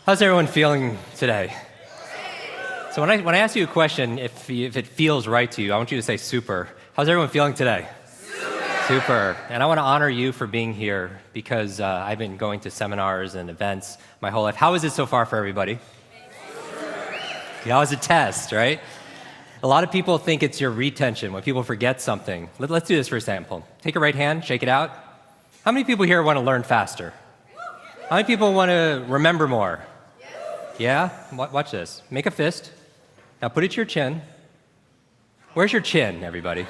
How's everyone feeling today? So when I ask you a question, if it feels right to you, I want you to say super. How's everyone feeling today? Super. And I want to honor you for being here because I've been going to seminars and events my whole life. How is it so far for everybody? That was a test, right? A lot of people think it's your retention when people forget something. Let's do this for example. Take your right hand, shake it out. How many people here want to learn faster? How many people want to remember more? Yeah? Watch this. Make a fist. Now put it to your chin. Where's your chin, everybody?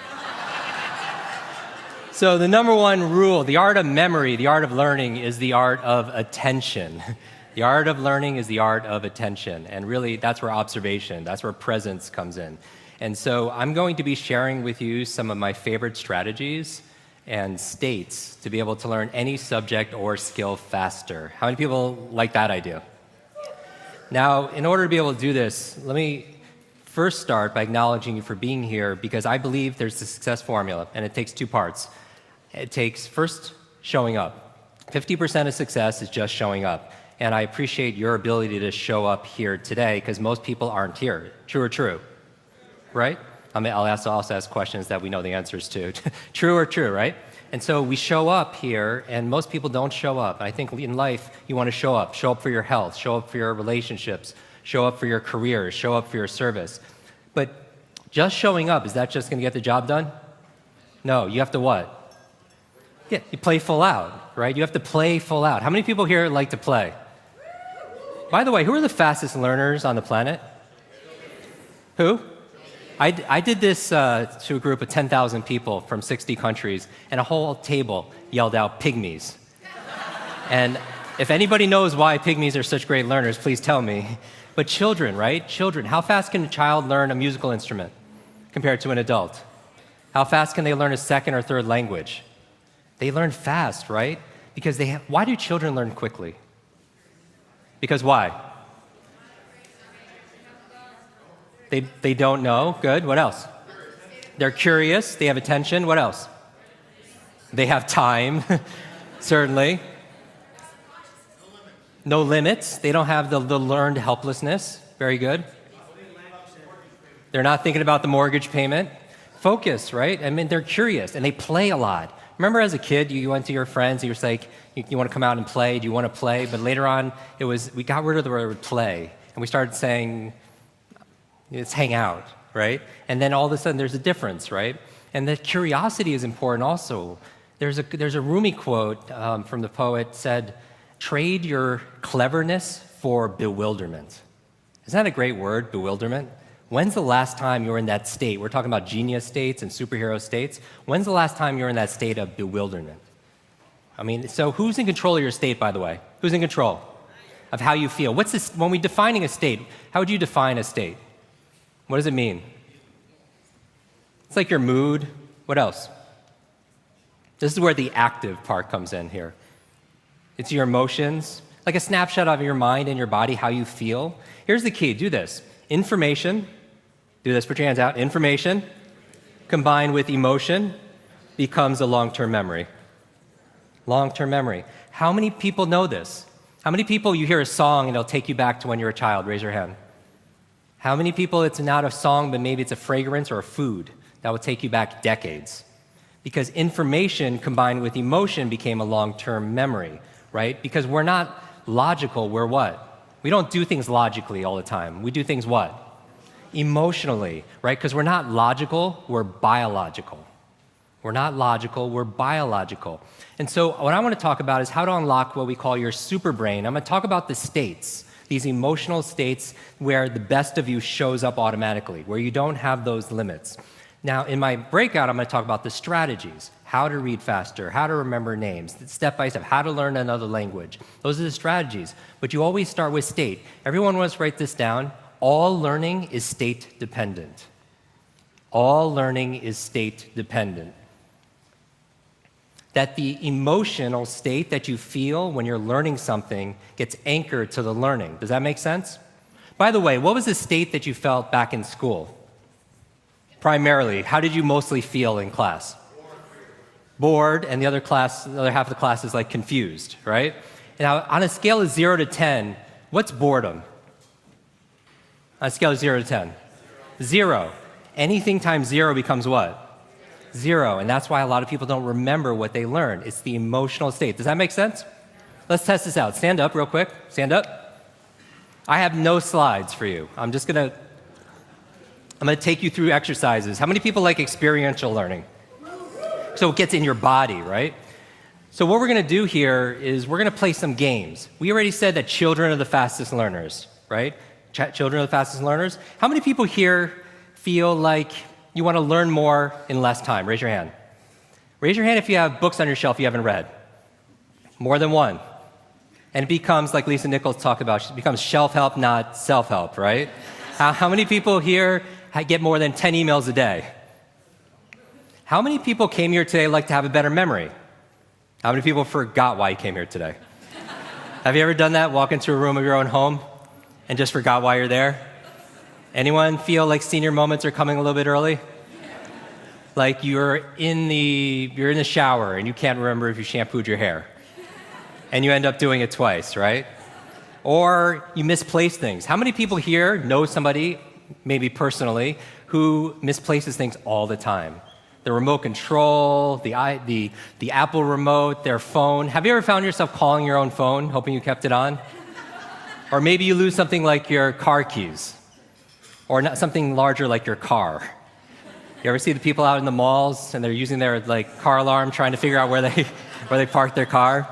So the number one rule, the art of memory, the art of learning is the art of attention. The art of learning is the art of attention. And really, that's where observation, that's where presence comes in. And so I'm going to be sharing with you some of my favorite strategies and states to be able to learn any subject or skill faster. How many people like that idea? Now, in order to be able to do this, let me first start by acknowledging you for being here because I believe there's a success formula, and it takes two parts. It takes first showing up. 50% of success is just showing up. And I appreciate your ability to show up here today because most people aren't here. True or true? Right? I'll also ask questions that we know the answers to. True or true, right? And so we show up here, and most people don't show up. I think in life, you want to show up. Show up for your health, show up for your relationships, show up for your career, show up for your service. But just showing up, is that just going to get the job done? No, you have to what? Yeah, you play full out, right? You have to play full out. How many people here like to play? By the way, who are the fastest learners on the planet? Who? I did this to a group of 10,000 people from 60 countries, and a whole table yelled out pygmies. And if anybody knows why pygmies are such great learners, please tell me. But children, right? Children, how fast can a child learn a musical instrument compared to an adult? How fast can they learn a second or third language? They learn fast, right? Because why do children learn quickly? Because why? They don't know. Good. What else? They're curious. They have attention. What else? They have time, certainly. No limits. They don't have the learned helplessness. Very good. They're not thinking about the mortgage payment. Focus, right? I mean, they're curious, and they play a lot. Remember as a kid, you went to your friends, and you were like, you want to come out and play? Do you want to play? But later on, we got rid of the word play, and we started saying, let's hang out, right? And then all of a sudden, there's a difference, right? And the curiosity is important also. There's a Rumi quote from the poet said, trade your cleverness for bewilderment. Isn't that a great word, bewilderment? When's the last time you were in that state? We're talking about genius states and superhero states. When's the last time you were in that state of bewilderment? I mean, so who's in control of your state, by the way? Who's in control of how you feel? What's this, when we're defining a state, how would you define a state? What does it mean? It's like your mood. What else? This is where the active part comes in here. It's your emotions, like a snapshot of your mind and your body, how you feel. Here's the key. Do this. Information. Do this. Put your hands out. Information combined with emotion becomes a long-term memory. Long-term memory. How many people know this? How many people you hear a song and it'll take you back to when you were a child? Raise your hand. How many people it's not a song, but maybe it's a fragrance or a food that will take you back decades? Because information combined with emotion became a long-term memory, right? Because we're not logical, we're what? We don't do things logically all the time. We do things what? Emotionally, right? Because we're not logical, we're biological. We're not logical, we're biological. And so what I want to talk about is how to unlock what we call your superbrain. I'm going to talk about the states. These emotional states where the best of you shows up automatically, where you don't have those limits. Now, in my breakout, I'm going to talk about the strategies, how to read faster, how to remember names, step by step, how to learn another language. Those are the strategies. But you always start with state. Everyone wants to write this down. All learning is state dependent. All learning is state dependent. That the emotional state that you feel when you're learning something gets anchored to the learning. Does that make sense? By the way, what was the state that you felt back in school? Primarily, how did you mostly feel in class? Bored, and the other half of the class is like confused, right? Now, on a scale of 0 to 10, What's boredom? On a scale of 0 to 10. 0. Anything times 0 becomes what? 0. And that's why a lot of people don't remember what they learned. It's the emotional state. Does that make sense? Let's test this out. Stand up real quick. Stand up. I have no slides for you. I'm going to take you through exercises. How many people like experiential learning? So it gets in your body, right? So what we're going to do here is we're going to play some games. We already said that children are the fastest learners, right? Children are the fastest learners. How many people here feel like you want to learn more in less time? Raise your hand. Raise your hand if you have books on your shelf you haven't read. More than one. And it becomes, like Lisa Nichols talked about, it becomes shelf-help, not self-help, right? How many people here get more than 10 emails a day? How many people came here today like to have a better memory? How many people forgot why you came here today? Have you ever done that? Walk into a room of your own home and just forgot why you're there? Anyone feel like senior moments are coming a little bit early? Like you're in the shower and you can't remember if you shampooed your hair. And you end up doing it twice, right? Or you misplace things. How many people here know somebody, maybe personally, who misplaces things all the time? The remote control, the Apple remote, their phone. Have you ever found yourself calling your own phone, hoping you kept it on? Or maybe you lose something like your car keys, or not something larger like your car. You ever see the people out in the malls and they're using their car alarm trying to figure out where they parked their car?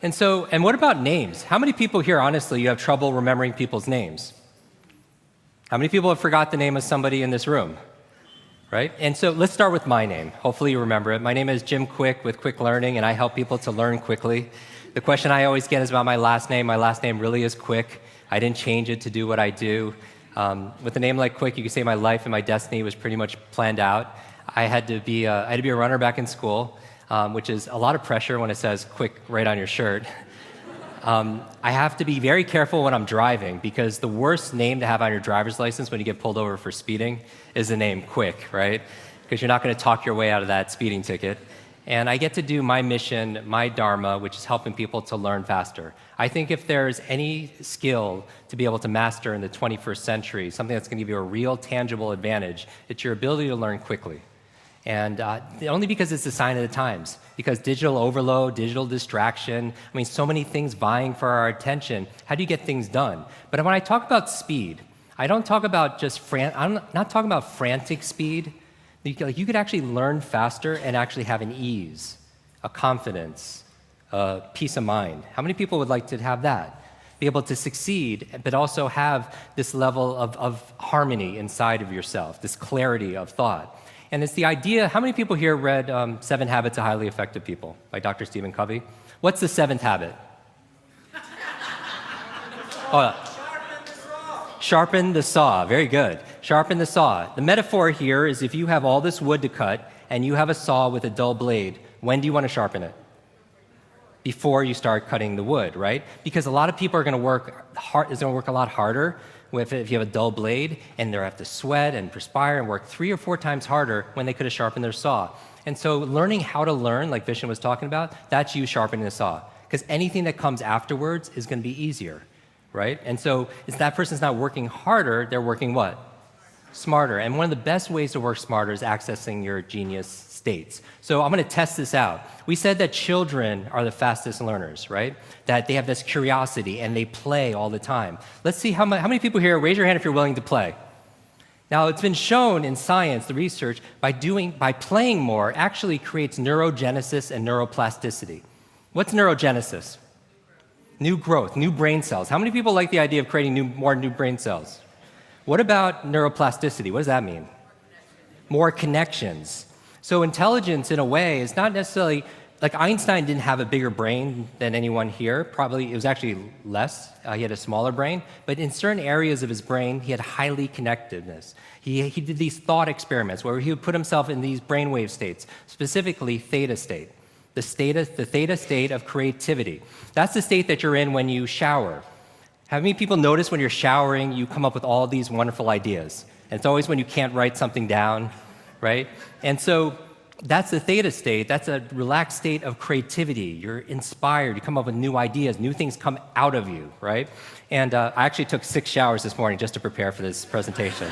And what about names? How many people here, honestly, you have trouble remembering people's names? How many people have forgot the name of somebody in this room? Right? And so let's start with my name. Hopefully you remember it. My name is Jim Quick with Quick Learning, and I help people to learn quickly. The question I always get is about my last name. My last name really is Quick. I didn't change it to do what I do. With a name like Quick, you could say my life and my destiny was pretty much planned out. I had to be a runner back in school, which is a lot of pressure when it says Quick right on your shirt. I have to be very careful when I'm driving because the worst name to have on your driver's license when you get pulled over for speeding is the name Quick, right? Because you're not going to talk your way out of that speeding ticket. And I get to do my mission, my dharma, which is helping people to learn faster. I think if there's any skill to be able to master in the 21st century, something that's going to give you a real tangible advantage, it's your ability to learn quickly. And only because it's a sign of the times, because digital overload, digital distraction, so many things vying for our attention. How do you get things done? But when I talk about speed, I don't talk about I'm not talking about frantic speed. You could actually learn faster and actually have an ease, a confidence, a peace of mind. How many people would like to have that? Be able to succeed, but also have this level of harmony inside of yourself, this clarity of thought. And it's the idea, how many people here read 7 Habits of Highly Effective People by Dr. Stephen Covey? What's the 7th habit? Sharpen the saw. Very good. Sharpen the saw. The metaphor here is if you have all this wood to cut and you have a saw with a dull blade, when do you want to sharpen it? Before you start cutting the wood, right? Because a lot of people are going to work hard, it's going to work a lot harder if you have a dull blade, and they have to sweat and perspire and work 3 or 4 times harder when they could have sharpened their saw. And so learning how to learn, like Vishen was talking about, that's you sharpening the saw. Because anything that comes afterwards is going to be easier, right? And so if that person's not working harder, they're working what? Smarter. And one of the best ways to work smarter is accessing your genius states. So I'm going to test this out. We said that children are the fastest learners, right? That they have this curiosity and they play all the time. Let's see how many people here, raise your hand if you're willing to play. Now, it's been shown in science, the research, by playing more actually creates neurogenesis and neuroplasticity. What's neurogenesis? New growth, new brain cells. How many people like the idea of creating more new brain cells? What about neuroplasticity? What does that mean? More connections. So intelligence, in a way, is not necessarily, like Einstein didn't have a bigger brain than anyone here. Probably, it was actually less. He had a smaller brain. But in certain areas of his brain, he had highly connectedness. He did these thought experiments where he would put himself in these brainwave states, specifically theta state. The theta state of creativity. That's the state that you're in when you shower. Have many people notice when you're showering, you come up with all these wonderful ideas? And it's always when you can't write something down, right? And so That's the theta state. That's a relaxed state of creativity. You're inspired. You come up with new ideas. New things come out of you, right? And I actually took 6 showers this morning just to prepare for this presentation.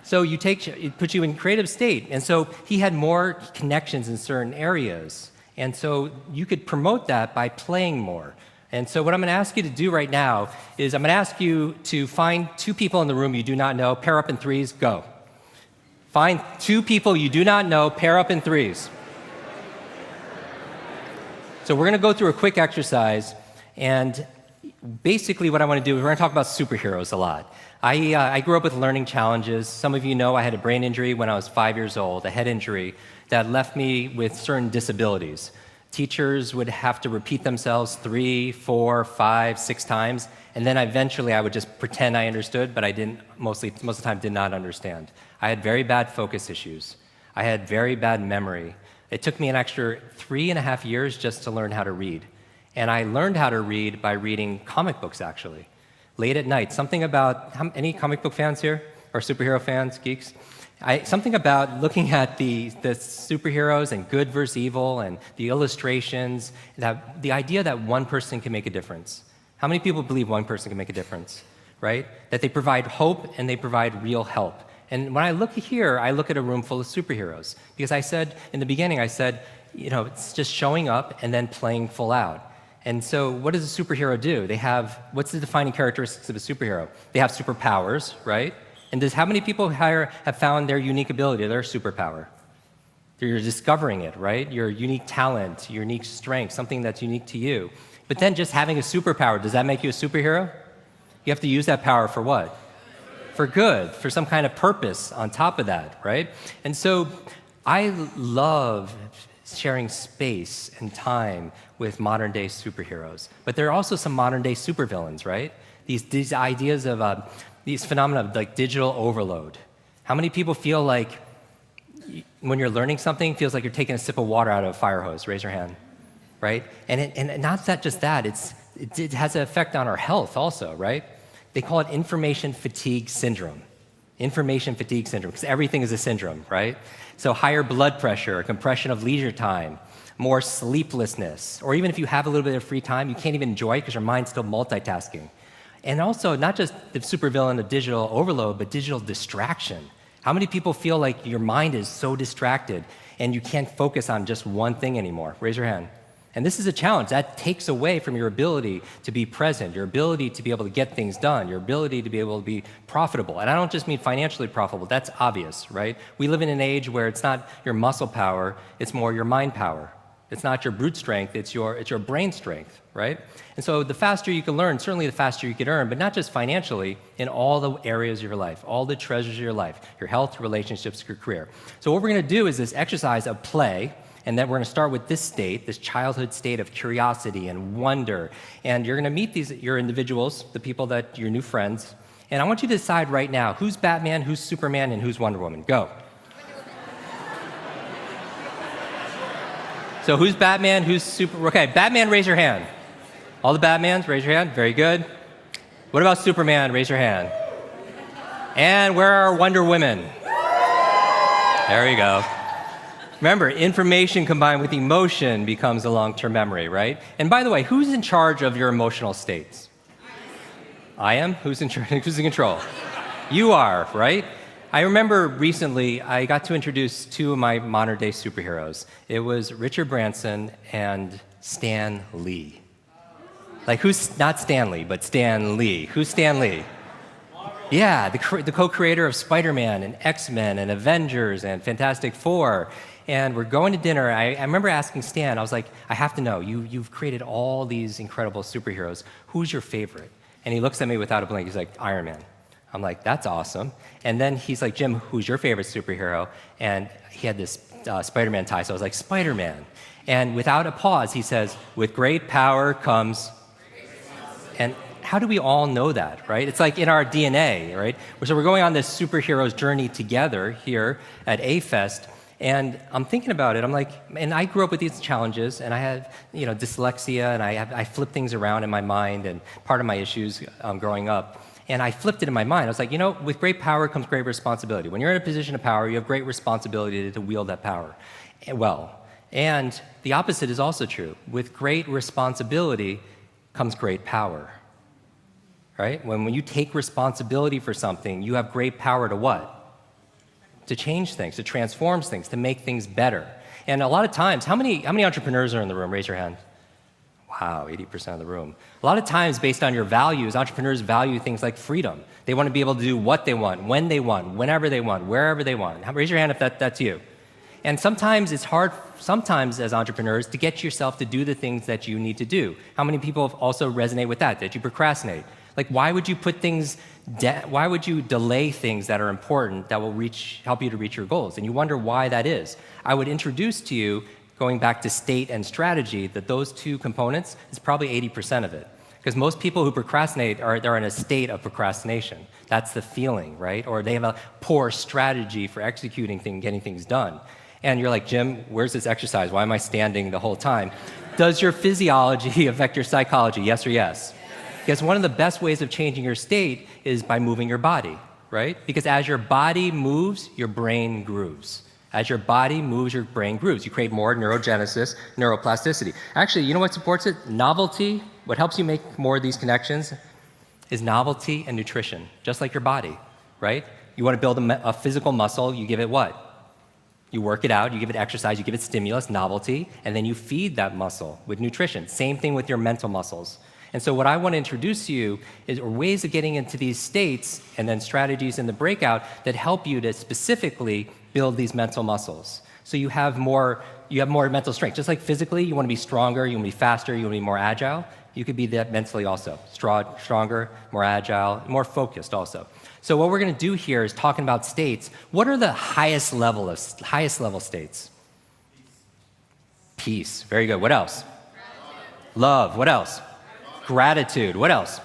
So it puts you in creative state. And so he had more connections in certain areas. And so you could promote that by playing more. And so what I'm going to ask you to do right now is I'm going to ask you to find 2 people in the room you do not know. Pair up in 3s. Go. Find 2 people you do not know, pair up in 3s. So we're going to go through a quick exercise, and basically what I want to do is we're going to talk about superheroes a lot. I grew up with learning challenges. Some of you know I had a brain injury when I was 5 years old, a head injury that left me with certain disabilities. Teachers would have to repeat themselves 3, 4, 5, 6 times, and then eventually I would just pretend I understood, but I didn't, most of the time did not understand. I had very bad focus issues. I had very bad memory. It took me an extra 3.5 years just to learn how to read. And I learned how to read by reading comic books, actually. Late at night, something about, any comic book fans here? Or superhero fans, geeks? Something about looking at the superheroes and good versus evil and the illustrations, the idea that one person can make a difference. How many people believe one person can make a difference, right? That they provide hope and they provide real help. And when I look here, I look at a room full of superheroes. Because I said, in the beginning, it's just showing up and then playing full out. And so what does a superhero do? What's the defining characteristics of a superhero? They have superpowers, right? And how many people have found their unique ability, their superpower? You're discovering it, right? Your unique talent, your unique strength, something that's unique to you. But then just having a superpower, does that make you a superhero? You have to use that power for what? For good, for some kind of purpose on top of that, right? And so I love sharing space and time with modern day superheroes. But there are also some modern day supervillains, right? These ideas of these phenomena of like digital overload. How many people feel like when you're learning something, feels like you're taking a sip of water out of a fire hose? Raise your hand, right? And not just that, it has an effect on our health also, right? They call it information fatigue syndrome. Information fatigue syndrome, because everything is a syndrome, right? So higher blood pressure, compression of leisure time, more sleeplessness, or even if you have a little bit of free time, you can't even enjoy it because your mind's still multitasking. And also, not just the supervillain of digital overload, but digital distraction. How many people feel like your mind is so distracted and you can't focus on just one thing anymore? Raise your hand. And this is a challenge. That takes away from your ability to be present, your ability to be able to get things done, your ability to be able to be profitable. And I don't just mean financially profitable. That's obvious, right? We live in an age where it's not your muscle power, it's more your mind power. It's not your brute strength, it's your brain strength, right? And so the faster you can learn, certainly the faster you can earn, but not just financially, in all the areas of your life, all the treasures of your life, your health, your relationships, your career. So what we're going to do is this exercise of play, and then we're going to start with this state, this childhood state of curiosity and wonder. And you're going to meet your individuals, the people that your new friends. And I want you to decide right now who's Batman, who's Superman, and who's Wonder Woman. Go. So who's Batman, who's Super? Okay, Batman, raise your hand. All the Batmans, raise your hand. Very good. What about Superman? Raise your hand. And where are Wonder Women? There you go. Remember, information combined with emotion becomes a long-term memory, right? And by the way, who's in charge of your emotional states? I am? Who's in control? You are, right? I remember recently I got to introduce 2 of my modern-day superheroes. It was Richard Branson and Stan Lee. Like, who's not Stanley, but Stan Lee? Who's Stan Lee? Yeah, the co-creator of Spider-Man and X-Men and Avengers and Fantastic Four. And we're going to dinner. I remember asking Stan, I was like, I have to know, you've created all these incredible superheroes. Who's your favorite? And he looks at me without a blink. He's like, Iron Man. I'm like, that's awesome. And then he's like, Jim, who's your favorite superhero? And he had this Spider-Man tie, so I was like, Spider-Man. And without a pause, he says, with great power comes... And how do we all know that, right? It's like in our DNA, right? So we're going on this superheroes journey together here at A-Fest, and I'm thinking about it. I'm like, and I grew up with these challenges, and I have, dyslexia, and I flip things around in my mind, and part of my issues growing up. And I flipped it in my mind. I was like, with great power comes great responsibility. When you're in a position of power, you have great responsibility to wield that power well. And the opposite is also true. With great responsibility comes great power, right? When you take responsibility for something, you have great power to what? To change things, to transform things, to make things better. And a lot of times, how many entrepreneurs are in the room? Raise your hand. Wow, 80% of the room. A lot of times, based on your values, entrepreneurs value things like freedom. They want to be able to do what they want, when they want, whenever they want, wherever they want. Raise your hand if that's you. And sometimes it's hard, as entrepreneurs, to get yourself to do the things that you need to do. How many people also resonate with that you procrastinate? Like, why would you why would you delay things that are important that will help you to reach your goals? And you wonder why that is. I would introduce to you, going back to state and strategy, that those two components is probably 80% of it. Because most people who procrastinate they're in a state of procrastination. That's the feeling, right? Or they have a poor strategy for executing things, getting things done. And you're like, Jim, where's this exercise? Why am I standing the whole time? Does your physiology affect your psychology? Yes or yes? Because one of the best ways of changing your state is by moving your body, right? Because as your body moves, your brain grooves. As your body moves, your brain grooves. You create more neurogenesis, neuroplasticity. Actually, you know what supports it? Novelty. What helps you make more of these connections is novelty and nutrition, just like your body, right? You want to build a physical muscle, you give it what? You work it out, you give it exercise, you give it stimulus, novelty, and then you feed that muscle with nutrition. Same thing with your mental muscles. And so what I want to introduce to you is ways of getting into these states and then strategies in the breakout that help you to specifically build these mental muscles. So you have more mental strength. Just like physically, you want to be stronger, you want to be faster, you want to be more agile. You could be that mentally also. Stronger, more agile, more focused also. So what we're going to do here is talking about states. What are the highest level states? Peace. Very good. What else? Love. What else? Gratitude. What else?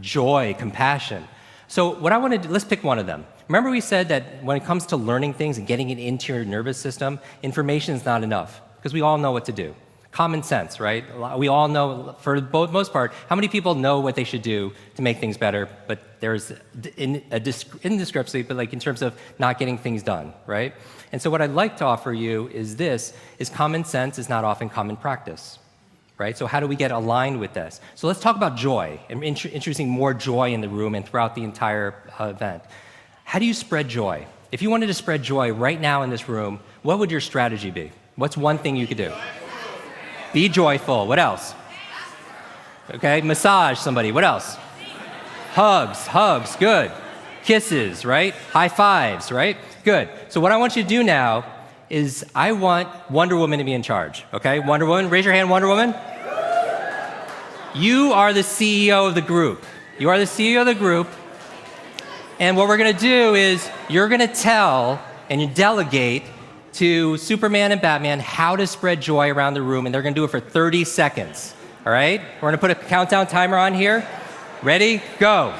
Joy, compassion. So what I want to do, let's pick one of them. Remember we said that when it comes to learning things and getting it into your nervous system, information is not enough because we all know what to do. Common sense, right? We all know, for the most part, how many people know what they should do to make things better, but there's indiscrepancy, but like in terms of not getting things done, right? And so what I'd like to offer you is common sense is not often common practice, right? So how do we get aligned with this? So let's talk about joy and introducing more joy in the room and throughout the entire event. How do you spread joy? If you wanted to spread joy right now in this room, what would your strategy be? What's one thing you could do? Be joyful. What else? Okay, massage somebody. What else? Hugs, good. Kisses, right? High fives, right? Good. So what I want you to do now is I want Wonder Woman to be in charge, okay? Wonder Woman, raise your hand, Wonder Woman. You are the CEO of the group. You are the CEO of the group. And what we're going to do is you're going to tell and you delegate to Superman and Batman how to spread joy around the room, and they're going to do it for 30 seconds, all right? We're going to put a countdown timer on here. Ready? Go.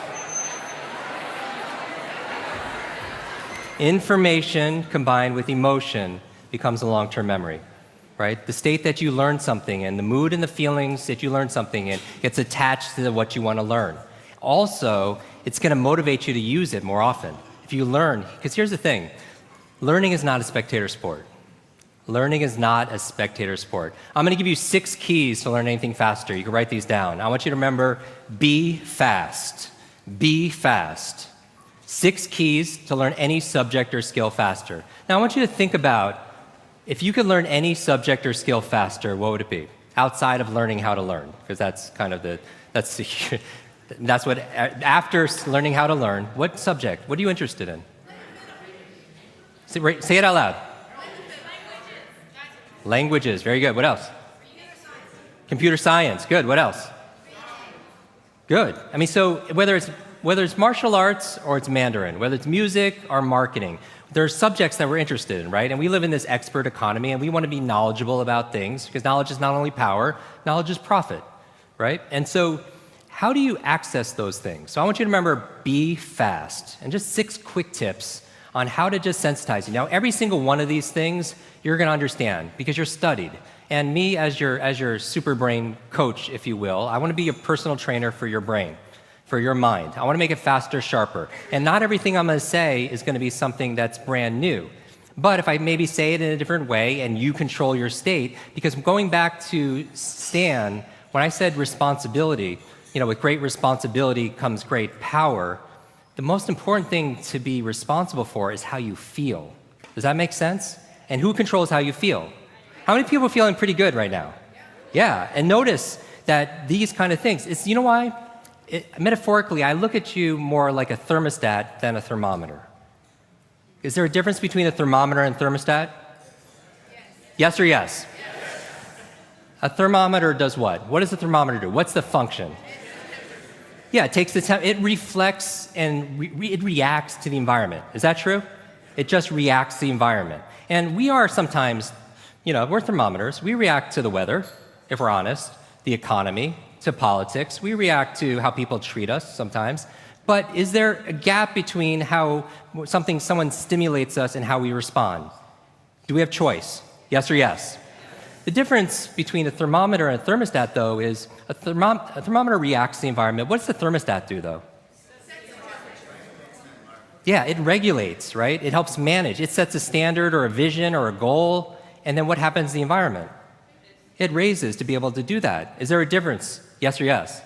Information combined with emotion becomes a long-term memory, right? The state that you learn something in, the mood and the feelings that you learn something in gets attached to what you want to learn. Also, it's going to motivate you to use it more often. If you learn, because here's the thing, learning is not a spectator sport. Learning is not a spectator sport. I'm going to give you 6 keys to learn anything faster. You can write these down. I want you to remember, be fast. Be fast. 6 keys to learn any subject or skill faster. Now, I want you to think about, if you could learn any subject or skill faster, what would it be? Outside of learning how to learn, because that's kind of that's what, after learning how to learn, what subject? What are you interested in? Say it out loud. Languages, very good. What else? Computer science, good. What else? Good. I mean, so whether it's martial arts or it's Mandarin, whether it's music or marketing, there are subjects that we're interested in, right? And we live in this expert economy, and we want to be knowledgeable about things because knowledge is not only power, knowledge is profit, right? And so how do you access those things? So I want you to remember, be fast, and just 6 quick tips on how to just sensitize you. Now, every single one of these things you're going to understand because you're studied. And me, as your Superbrain coach, if you will, I want to be your personal trainer for your brain. for your mind. I want to make it faster, sharper. And not everything I'm going to say is going to be something that's brand new. But if I maybe say it in a different way and you control your state, because going back to Stan, when I said responsibility, with great responsibility comes great power. The most important thing to be responsible for is how you feel. Does that make sense? And who controls how you feel? How many people are feeling pretty good right now? Yeah, and notice that these kind of things, it's, you know why? Metaphorically, I look at you more like a thermostat than a thermometer. Is there a difference between a thermometer and thermostat? Yes or yes? A thermometer does what? What does a thermometer do? What's the function? Yeah, it takes the temp. It reflects and it reacts to the environment. Is that true? It just reacts to the environment. And we are sometimes, we're thermometers. We react to the weather, if we're honest, the economy, to politics. We react to how people treat us sometimes. But is there a gap between how someone stimulates us and how we respond? Do we have choice? Yes or yes? The difference between a thermometer and a thermostat, though, is a thermometer reacts to the environment. What does the thermostat do, though? Yeah, it regulates, right? It helps manage. It sets a standard or a vision or a goal, and then what happens to the environment? It raises to be able to do that. Is there a difference? Yes or yes?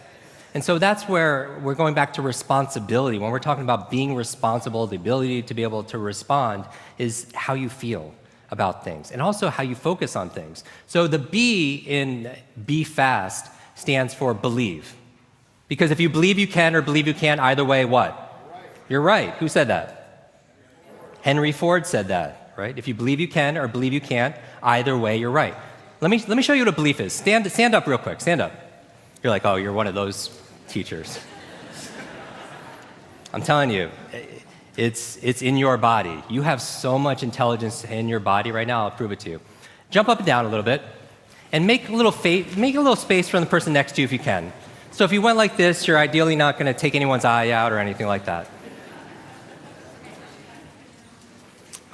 And so that's where we're going back to responsibility. When we're talking about being responsible, the ability to be able to respond is how you feel about things and also how you focus on things. So the B in Be Fast stands for believe. Because if you believe you can or believe you can't, either way, what? You're right. Who said that? Henry Ford said that, right? If you believe you can or believe you can't, either way, you're right. Let me show you what a belief is. Stand up real quick. Stand up. You're like, oh, you're one of those teachers. I'm telling you, it's in your body. You have so much intelligence in your body right now. I'll prove it to you. Jump up and down a little bit, and make a little space from the person next to you if you can. So if you went like this, you're ideally not going to take anyone's eye out or anything like that.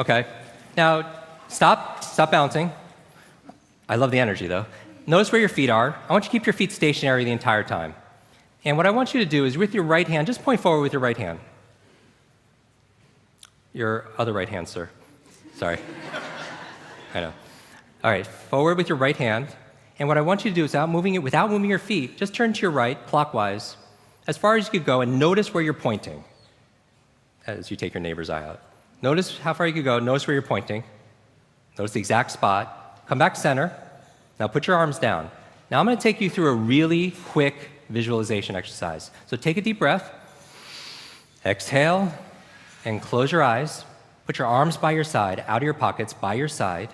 Okay. Now, stop bouncing. I love the energy, though. Notice where your feet are. I want you to keep your feet stationary the entire time. And what I want you to do is with your right hand, just point forward with your right hand. Your other right hand, sir. Sorry. I know. All right, forward with your right hand. And what I want you to do is without moving your feet, just turn to your right, clockwise, as far as you could go, and notice where you're pointing as you take your neighbor's eye out. Notice how far you could go. Notice where you're pointing. Notice the exact spot. Come back center. Now put your arms down. Now I'm going to take you through a really quick visualization exercise. So take a deep breath. Exhale and close your eyes. Put your arms by your side, out of your pockets, by your side,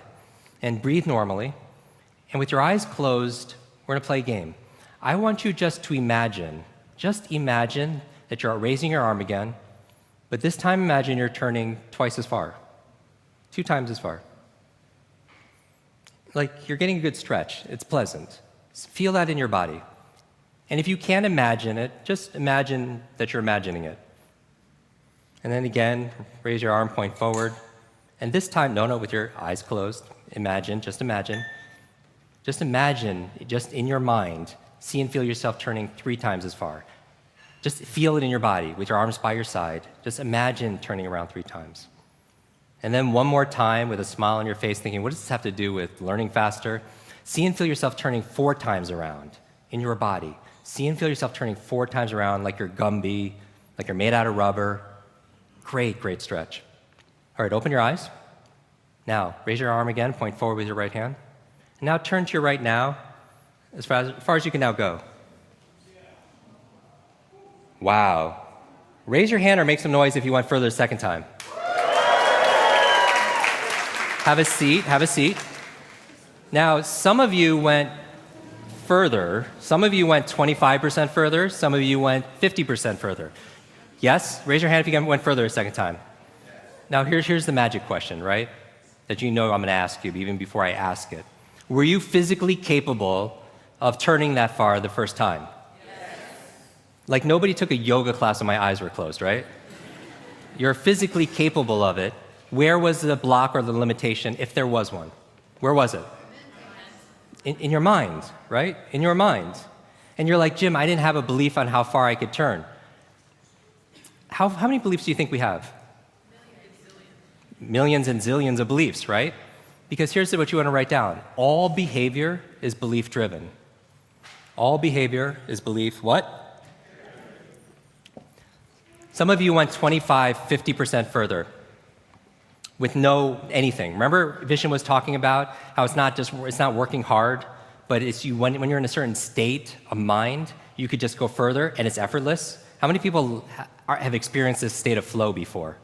and breathe normally. And with your eyes closed, we're going to play a game. I want you just imagine that you're raising your arm again, but this time imagine you're turning twice as far, 2 times as far. Like you're getting a good stretch. It's pleasant. Feel that in your body. And if you can't imagine it, just imagine that you're imagining it. And then again, raise your arm, point forward. And this time, no, with your eyes closed, just imagine. Just imagine, just in your mind, see and feel yourself turning 3 times as far. Just feel it in your body with your arms by your side. Just imagine turning around 3 times. And then one more time with a smile on your face thinking, what does this have to do with learning faster? See and feel yourself turning 4 times around in your body. See and feel yourself turning 4 times around like you're Gumby, like you're made out of rubber. Great, great stretch. All right, open your eyes. Now, raise your arm again, point forward with your right hand. And now turn to your right now, as far as you can now go. Wow. Raise your hand or make some noise if you went further a second time. Have a seat. Now, some of you went further. Some of you went 25% further. Some of you went 50% further. Yes? Raise your hand if you went further a second time. Now, here's the magic question, right? That I'm going to ask you even before I ask it. Were you physically capable of turning that far the first time? Yes. Like nobody took a yoga class and my eyes were closed, right? You're physically capable of it. Where was the block or the limitation, if there was one? Where was it? In your mind, right? In your mind. And you're like, Jim, I didn't have a belief on how far I could turn. How many beliefs do you think we have? Millions and zillions of beliefs, right? Because here's what you want to write down. All behavior is belief driven. All behavior is belief what? Some of you went 25, 50% further with no anything. Remember Vishen was talking about how it's not working hard, but it's when you're in a certain state of mind, you could just go further and it's effortless. How many people have experienced this state of flow before?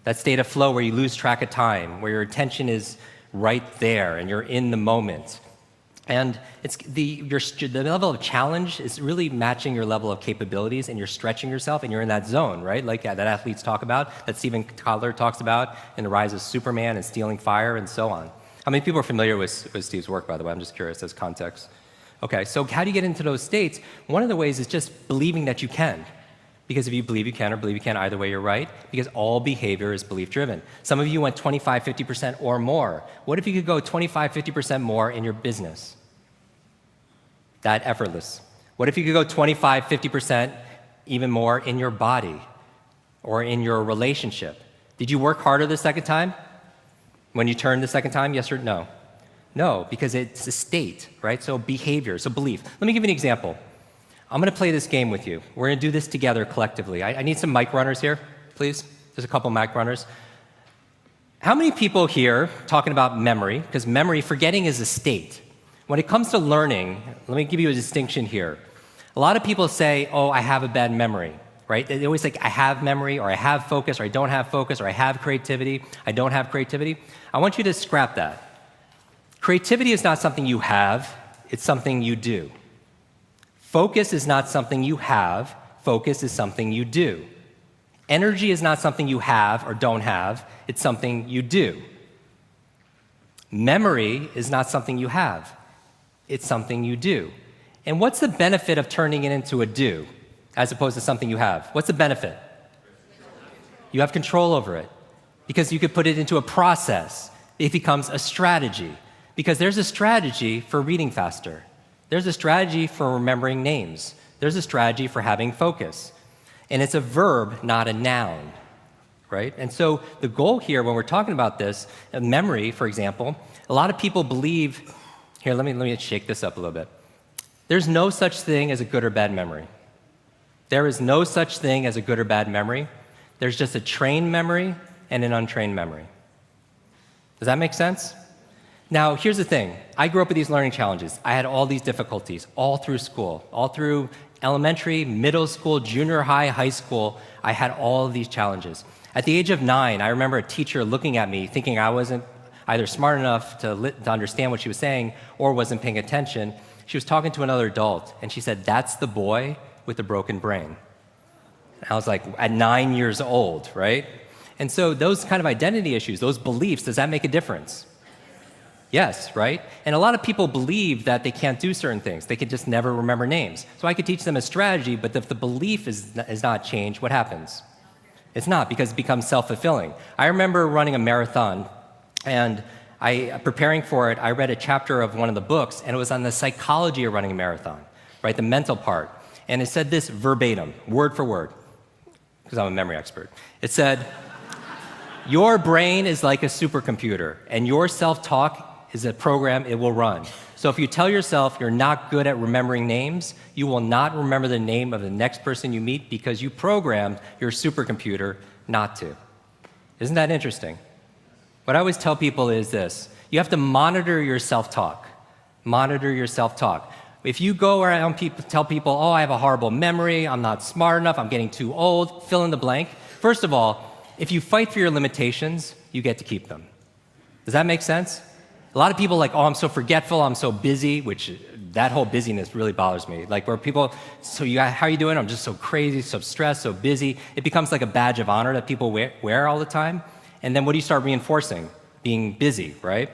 That state of flow where you lose track of time, where your attention is right there and you're in the moment. And it's the level of challenge is really matching your level of capabilities, and you're stretching yourself and you're in that zone, right? Like that athletes talk about, that Stephen Kotler talks about in The Rise of Superman and Stealing Fire and so on. How many people are familiar with Steve's work, by the way? I'm just curious as context. Okay, so how do you get into those states? One of the ways is just believing that you can. Because if you believe you can or believe you can, either way you're right, because all behavior is belief-driven. Some of you went 25, 50% or more. What if you could go 25, 50% more in your business? That effortless. What if you could go 25, 50% even more in your body or in your relationship? Did you work harder the second time? When you turned the second time, yes or no? No, because it's a state, right? So behavior, so belief. Let me give you an example. I'm going to play this game with you. We're going to do this together collectively. I need some mic runners here, please. There's a couple mic runners. How many people here talking about memory? Because memory, forgetting is a state. When it comes to learning, let me give you a distinction here. A lot of people say, oh, I have a bad memory, right? They always say, I have memory, or I have focus, or I don't have focus, or I have creativity, I don't have creativity. I want you to scrap that. Creativity is not something you have, it's something you do. Focus is not something you have, focus is something you do. Energy is not something you have or don't have, it's something you do. Memory is not something you have, it's something you do. And what's the benefit of turning it into a do as opposed to something you have? What's the benefit? You have control over it because you could put it into a process. It becomes a strategy because there's a strategy for reading faster. There's a strategy for remembering names. There's a strategy for having focus. And it's a verb, not a noun, right? And so the goal here when we're talking about this, memory, for example, a lot of people believe, here, let me shake this up a little bit. There's no such thing as a good or bad memory. There is no such thing as a good or bad memory. There's just a trained memory and an untrained memory. Does that make sense? Now, here's the thing. I grew up with these learning challenges. I had all these difficulties all through school, all through elementary, middle school, junior high, high school. I had all of these challenges. At the age of 9, I remember a teacher looking at me thinking I wasn't either smart enough to understand what she was saying or wasn't paying attention. She was talking to another adult, and she said, "That's the boy with the broken brain." And I was like, at 9 years old, right? And so those kind of identity issues, those beliefs, does that make a difference? Yes, right? And a lot of people believe that they can't do certain things. They can just never remember names. So I could teach them a strategy, but if the belief is not changed, what happens? It's not, because it becomes self-fulfilling. I remember running a marathon, and preparing for it, I read a chapter of one of the books, and it was on the psychology of running a marathon, right? The mental part. And it said this verbatim, word for word, because I'm a memory expert. It said, your brain is like a supercomputer, and your self-talk is a program it will run. So if you tell yourself you're not good at remembering names, you will not remember the name of the next person you meet because you programmed your supercomputer not to. Isn't that interesting? What I always tell people is this: you have to monitor your self-talk. Monitor your self-talk. If you go around tell people, oh, I have a horrible memory, I'm not smart enough, I'm getting too old, fill in the blank. First of all, if you fight for your limitations, you get to keep them. Does that make sense? A lot of people are like, oh, I'm so forgetful, I'm so busy, which that whole busyness really bothers me. Like where people, how are you doing? I'm just so crazy, so stressed, so busy. It becomes like a badge of honor that people wear all the time. And then what do you start reinforcing? Being busy, right?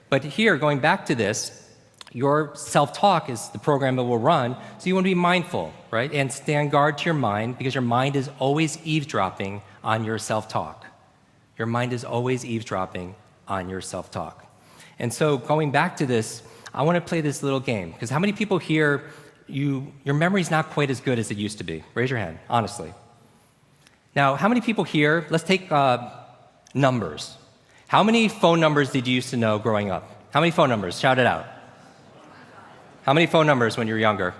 But here, going back to this, your self-talk is the program that will run, so you want to be mindful, right? And stand guard to your mind, because your mind is always eavesdropping on your self-talk. Your mind is always eavesdropping on your self-talk. And so going back to this, I want to play this little game, because how many people here, your memory's not quite as good as it used to be? Raise your hand, honestly. Now, how many people here, let's take numbers. How many phone numbers did you used to know growing up? How many phone numbers? Shout it out. How many phone numbers when you were younger?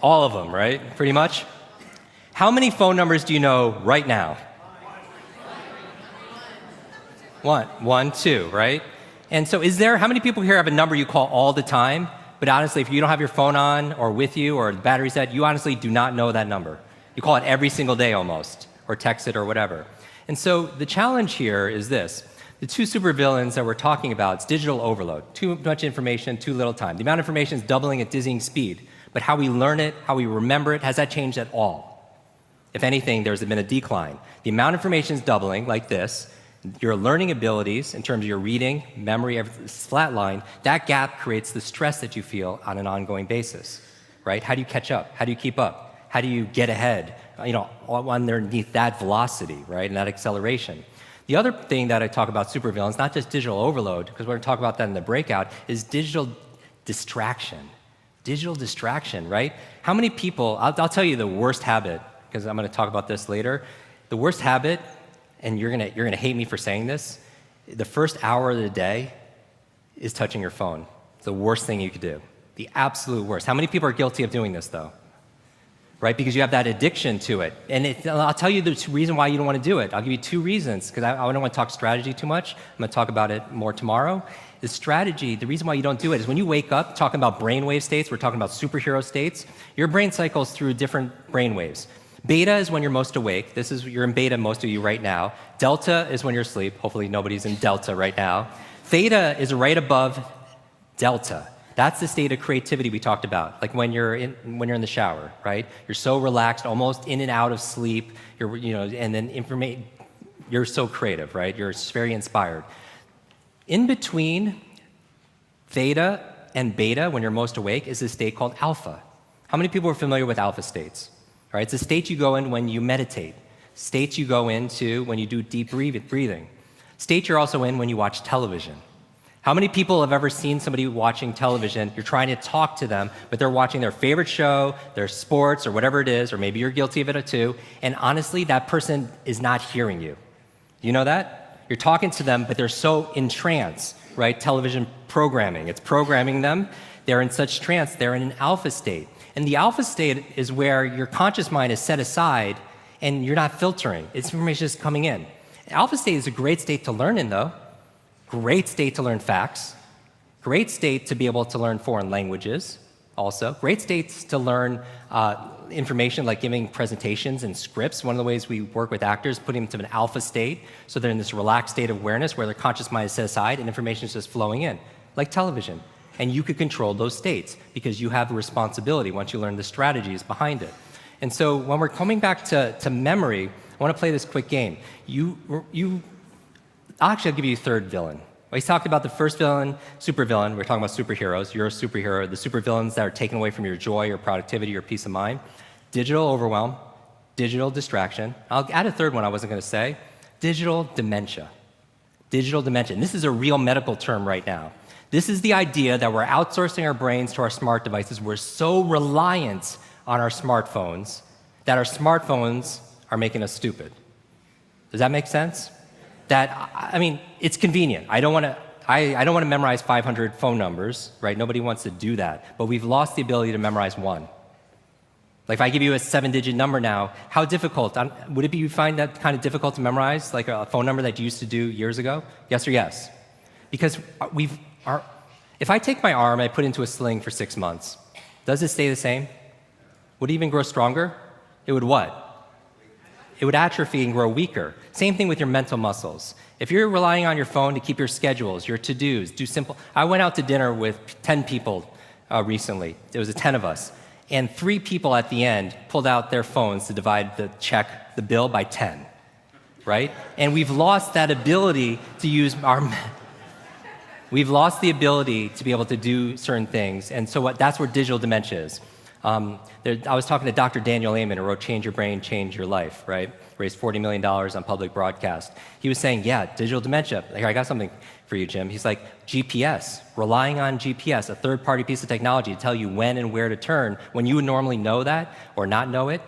All of them, right? Pretty much. How many phone numbers do you know right now? One, two, right? And so how many people here have a number you call all the time, but honestly, if you don't have your phone on or with you or the battery's dead, you honestly do not know that number. You call it every single day almost, or text it or whatever. And so the challenge here is this. The two supervillains that we're talking about, it's digital overload. Too much information, too little time. The amount of information is doubling at dizzying speed, but how we learn it, how we remember it, has that changed at all? If anything, there's been a decline. The amount of information is doubling like this. Your learning abilities, in terms of your reading, memory, everything's flatline. That gap creates the stress that you feel on an ongoing basis, right? How do you catch up? How do you keep up? How do you get ahead, underneath that velocity, right, and that acceleration? The other thing that I talk about supervillains, not just digital overload, because we're going to talk about that in the breakout, is digital distraction. Digital distraction, right? How many people, I'll tell you the worst habit, because I'm going to talk about this later. The worst habit, and you're gonna hate me for saying this, the first hour of the day is touching your phone. It's the worst thing you could do. The absolute worst. How many people are guilty of doing this, though? Right? Because you have that addiction to it. And I'll tell you the reason why you don't want to do it. I'll give you two reasons, because I don't want to talk strategy too much. I'm going to talk about it more tomorrow. The strategy, the reason why you don't do it is when you wake up, talking about brainwave states, we're talking about superhero states, your brain cycles through different brainwaves. Beta is when you're most awake. You're in beta, most of you right now. Delta is when you're asleep. Hopefully nobody's in delta right now. Theta is right above delta. That's the state of creativity we talked about, like when you're in the shower, right? You're so relaxed, almost in and out of sleep. And then you're so creative, right? You're very inspired. In between theta and beta, when you're most awake, is a state called alpha. How many people are familiar with alpha states? All right, it's a state you go in when you meditate. States you go into when you do deep breathing. States you're also in when you watch television. How many people have ever seen somebody watching television? You're trying to talk to them, but they're watching their favorite show, their sports, or whatever it is, or maybe you're guilty of it too, and honestly, that person is not hearing you. You know that? You're talking to them, but they're so in trance, right? Television programming, it's programming them. They're in such trance, they're in an alpha state. And the alpha state is where your conscious mind is set aside and you're not filtering. It's information is coming in. Alpha state is a great state to learn in, though. Great state to learn facts. Great state to be able to learn foreign languages also. Great states to learn information like giving presentations and scripts. One of the ways we work with actors, putting them to an alpha state so they're in this relaxed state of awareness where their conscious mind is set aside and information is just flowing in, like television. And you could control those states because you have a responsibility once you learn the strategies behind it. And so when we're coming back to memory, I want to play this quick game. I'll give you a third villain. We talked about the first villain, supervillain. We're talking about superheroes. You're a superhero. The supervillains that are taken away from your joy, your productivity, your peace of mind. Digital overwhelm, digital distraction. I'll add a third one I wasn't going to say. Digital dementia. Digital dementia. And this is a real medical term right now. This is the idea that we're outsourcing our brains to our smart devices. We're so reliant on our smartphones that our smartphones are making us stupid. Does that make sense? It's convenient. I don't want to memorize 500 phone numbers, right? Nobody wants to do that. But we've lost the ability to memorize one. Like if I give you a 7-digit number now, how difficult? Would you find that kind of difficult to memorize, like a phone number that you used to do years ago? Yes or yes? Because if I take my arm and I put it into a sling for 6 months, does it stay the same? Would it even grow stronger? It would what? It would atrophy and grow weaker. Same thing with your mental muscles. If you're relying on your phone to keep your schedules, your to-dos, do simple. I went out to dinner with 10 people recently. There was 10 of us. And 3 people at the end pulled out their phones to divide the bill by 10, right? And we've lost that ability to use we've lost the ability to be able to do certain things. And so that's where digital dementia is. I was talking to Dr. Daniel Amen, who wrote Change Your Brain, Change Your Life, right? Raised $40 million on public broadcast. He was saying, yeah, digital dementia. Here, I got something for you, Jim. He's like, GPS, relying on GPS, a third-party piece of technology to tell you when and where to turn, when you would normally know that or not know it,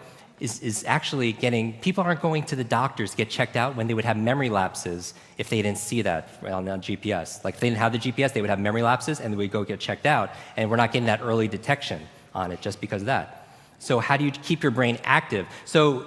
is actually people aren't going to the doctors to get checked out when they would have memory lapses if they didn't see that on GPS. Like if they didn't have the GPS, they would have memory lapses and they would go get checked out, and we're not getting that early detection on it just because of that. So how do you keep your brain active? So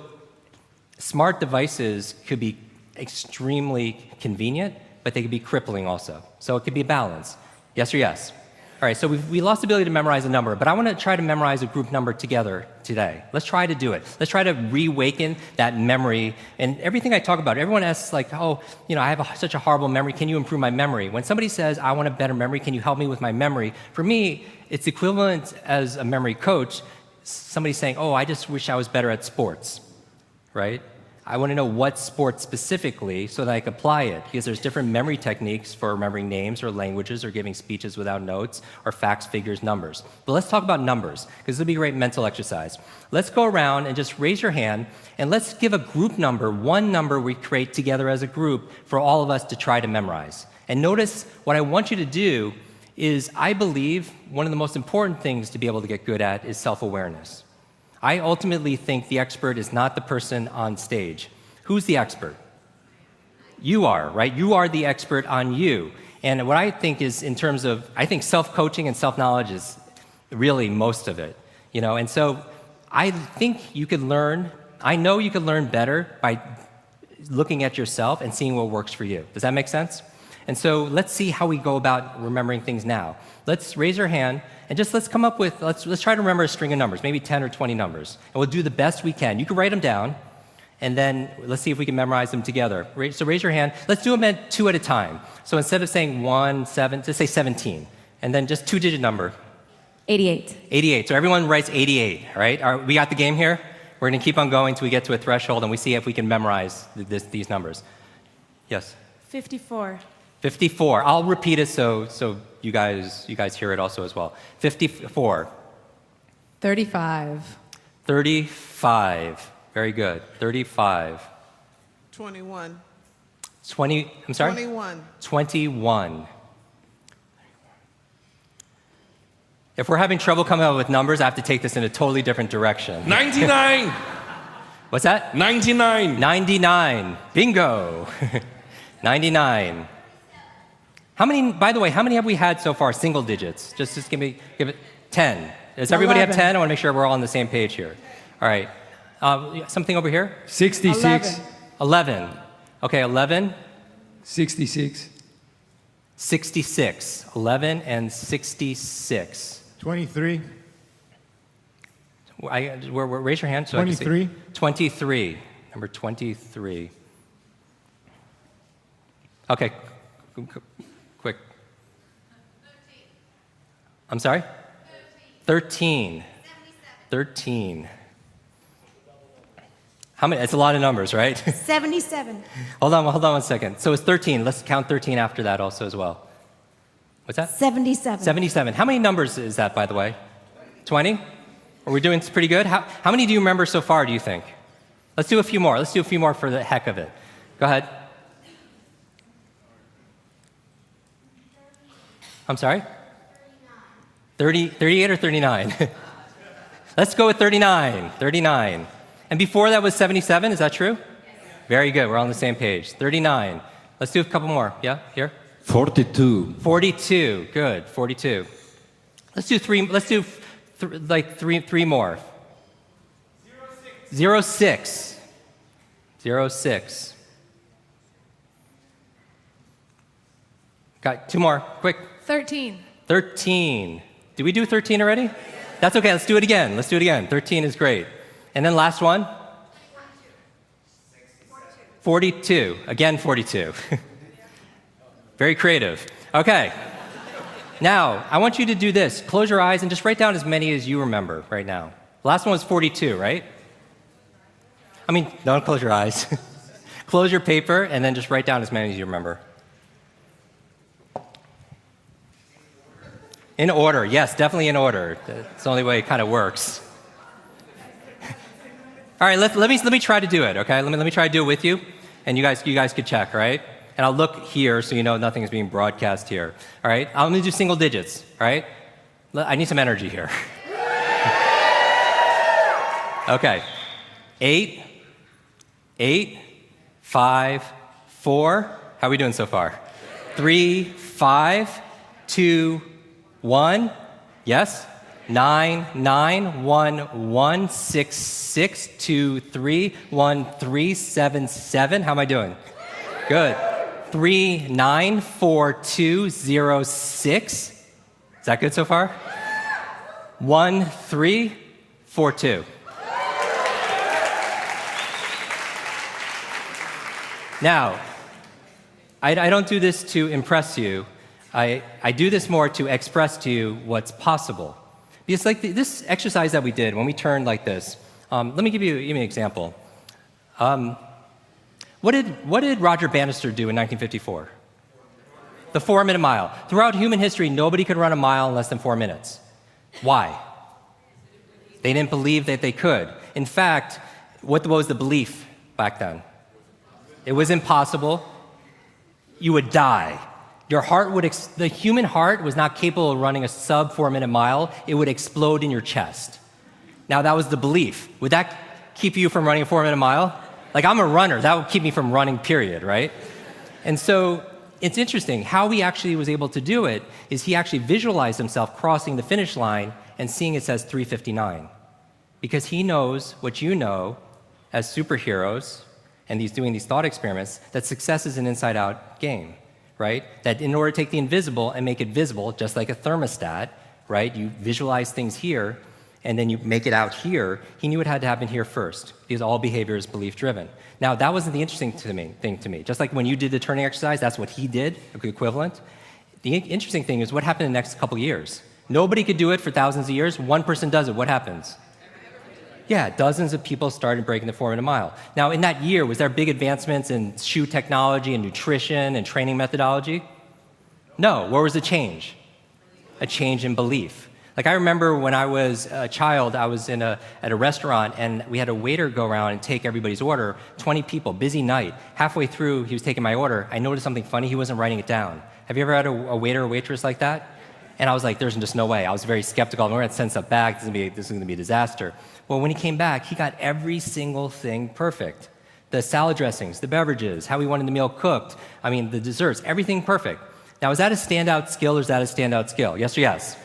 smart devices could be extremely convenient, but they could be crippling also. So it could be a balance. Yes or yes? All right, so we lost the ability to memorize a number, but I want to try to memorize a group number together today. Let's try to do it. Let's try to reawaken that memory. And everything I talk about, everyone asks like, oh, I have such a horrible memory. Can you improve my memory? When somebody says, I want a better memory, can you help me with my memory? For me, it's equivalent as a memory coach, somebody saying, oh, I just wish I was better at sports, right? I want to know what sport specifically so that I can apply it, because there's different memory techniques for remembering names or languages or giving speeches without notes or facts, figures, numbers. But let's talk about numbers, because this will be a great mental exercise. Let's go around and just raise your hand, and let's give a group number, one number we create together as a group for all of us to try to memorize. And notice what I want you to do is, I believe one of the most important things to be able to get good at is self-awareness. I ultimately think the expert is not the person on stage. Who's the expert? You are, right? You are the expert on you. And what I think is, in terms of, I think self-coaching and self-knowledge is really most of it, And so I think you could learn, I know you could learn better by looking at yourself and seeing what works for you. Does that make sense? And so let's see how we go about remembering things now. Let's raise your hand and just let's come up with, let's try to remember a string of numbers, maybe 10 or 20 numbers. And we'll do the best we can. You can write them down, and then let's see if we can memorize them together. So raise your hand. Let's do them two at a time. So instead of saying 1, 7, just say 17. And then just two-digit number. 88. 88. So everyone writes 88, right? We got the game here? We're going to keep on going until we get to a threshold, and we see if we can memorize these numbers. Yes? 54. 54. I'll repeat it so you guys hear it also as well. 54. 35. 35. Very good. 35. 21. 20. I'm sorry? 21. 21. If we're having trouble coming up with numbers, I have to take this in a totally different direction. 99. What's that? 99. 99. Bingo. 99. By the way, how many have we had so far, single digits? Just give it 10. Does everybody 11. have 10? I want to make sure we're all on the same page here. All right. Something over here? 66. 11. Okay, 11. 66. 66. 11 and 66. 23. Raise your hand so 23. I can see. 23. Number 23. Okay. Quick. 13. I'm sorry? 13. 13. How many? It's a lot of numbers, right? 77. Hold on 1 second. So it's 13. Let's count 13 after that also as well. What's that? 77. 77. How many numbers is that, by the way? 20? Are we doing pretty good? How many do you remember so far, do you think? Let's do a few more. Let's do a few more for the heck of it. Go ahead. I'm sorry? 38 or 39? Let's go with 39. 39. And before that was 77, is that true? Yes. Very good, we're on the same page. 39. Let's do a couple more. Yeah, here? 42. 42, good, 42. Let's do three more. 06. 06. Got two more, quick. 13. 13. Did we do 13 already? That's okay, let's do it again. 13 is great. And then last one? 42. Again, 42. Very creative. Okay. Now, I want you to do this. Close your eyes and just write down as many as you remember right now. The last one was 42, right? Don't close your eyes. Close your paper and then just write down as many as you remember. In order, yes, definitely in order. That's the only way it kind of works. All right, let me try to do it, okay? Let me try to do it with you, and you guys could check, all right? And I'll look here so you know nothing is being broadcast here, all right? I'm gonna do single digits, all right? I need some energy here. Okay. 8, 8, 5, 4. How are we doing so far? 3, 5, 2, 1. Yes? 9, 9, 1, 1, 6, 6, 2, 3, 1, 3, 7, 7. How am I doing? Good. 3, 9, 4, 2, 0, 6. Is that good so far? 1, 3, 4, 2. Now, I don't do this to impress you. I do this more to express to you what's possible. Because like this exercise that we did when we turned like this, let me give you an example. What did Roger Bannister do in 1954? The 4-minute mile. Throughout human history, nobody could run a mile in less than 4 minutes. Why? They didn't believe that they could. In fact, what was the belief back then? It was impossible. You would die. Your heart would, the human heart was not capable of running a sub 4-minute mile. It would explode in your chest. Now that was the belief. Would that keep you from running a 4-minute mile? Like I'm a runner, that would keep me from running, period, right? And so it's interesting, how he actually was able to do it is he actually visualized himself crossing the finish line and seeing it says 3:59. Because he knows what you know as superheroes, and he's doing these thought experiments, that success is an inside-out game, right? That in order to take the invisible and make it visible, just like a thermostat, right? You visualize things here, and then you make it out here. He knew it had to happen here first, because all behavior is belief-driven. Now, that wasn't the interesting thing to me. Just like when you did the turning exercise, that's what he did, the equivalent. The interesting thing is what happened in the next couple years. Nobody could do it for thousands of years. One person does it. What happens? Yeah, dozens of people started breaking the 4-minute mile. Now, in that year, was there big advancements in shoe technology and nutrition and training methodology? No. Where was the change? A change in belief. Like I remember when I was a child, I was at a restaurant and we had a waiter go around and take everybody's order, 20 people, busy night. Halfway through, he was taking my order. I noticed something funny, he wasn't writing it down. Have you ever had a waiter or waitress like that? And I was like, there's just no way. I was very skeptical. We're going to send stuff back. This is going to be a disaster. Well, when he came back, he got every single thing perfect. The salad dressings, the beverages, how he wanted the meal cooked, the desserts, everything perfect. Now, is that a standout skill or is that a standout skill? Yes or yes?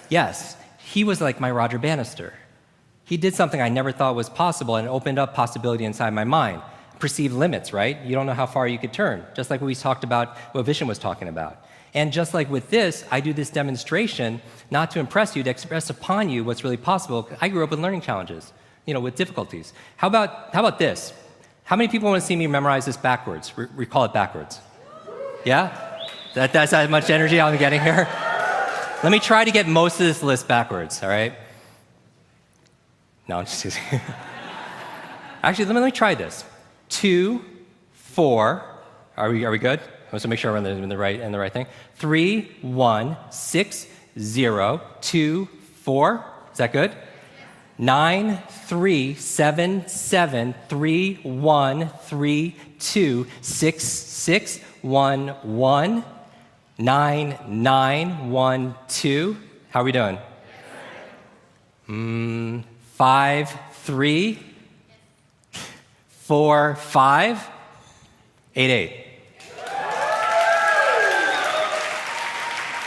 Yes. He was like my Roger Bannister. He did something I never thought was possible and opened up possibility inside my mind. Perceived limits, right? You don't know how far you could turn, just like what we talked about, what Vishen was talking about. And just like with this, I do this demonstration not to impress you, to express upon you what's really possible. I grew up with learning challenges, with difficulties. How about this? How many people want to see me memorize this backwards? Recall it backwards. Yeah? That's how much energy I'm getting here? Let me try to get most of this list backwards, all right? No, I'm just kidding. Actually, let me try this. 2, 4, are we good? I want to make sure I'm in the right thing. 3, 1, 6, 0, 2, 4. Is that good? 9, 3, 7, 7, 3, 1, 3, 2, 6, 6, 1, 1, 9, 9, 1, 2. How are we doing? 5, 3, 4, 5, 8, 8.